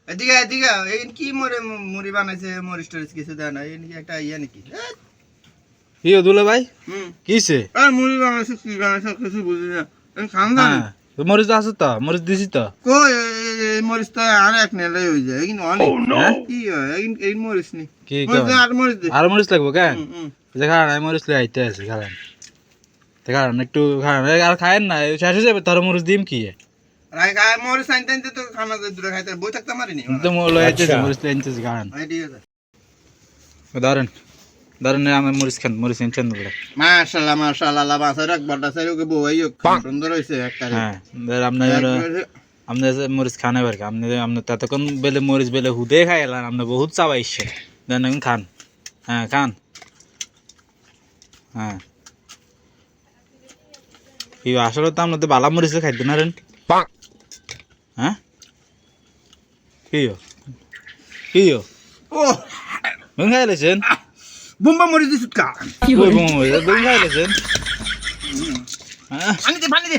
এদিকে এদিকে এই কি মুড়ি বানাইছে মরিচ টরিচ কিছু দেয় না এই একটা ইয়া নাকি কি দুলা ভাই কিছে মুড়ি বানাইছে কি বানাইছে কিছু বুঝি না খান না মরিচ আছে তো মরিচ দিছি তো কই এই মরিচ তো আর এক নেলে হই যায় কিন্তু অনেক কি হয় এই মরিচ নি কি আর মরিচ লাগবো কেন দেখা নাই মরিচ লই আইতে আছে খালেন দেখা একটু খান আর খায়েন না শেষ হয়ে যাবে তোর মরিচ দিম কি রাই গায় মরিচ আনতে আনতে তো খানা দূরে খাইতে বই থাকতে মারিনি তো লই আইতেছে মরিচ লই আনতেছে খান ধরেন আমার মরিচ খান মরিচ এনছেন বলে মাশাআল্লাহ মাশাআল্লাহ আল্লাহ বাসার এক বড় সাইরে ওকে বউ আইও সুন্দর হইছে একটা হ্যাঁ আপনার মরিচ খানে পারে আপনি ততক্ষণ বেলে মরিচ বেলে হুদে খাইলাম আপনি বহুত চাবাইছে দেন এখন খান হ্যাঁ খান হ্যাঁ কি আসলে তো আপনার বালা মরিচ খাইতে না রেন হ্যাঁ কি ও খাইলেছেন বোম্বা মরিচ দিছ কা কি বোম্বা মরিচ খাইলেছেন হ্যাঁ পানি দে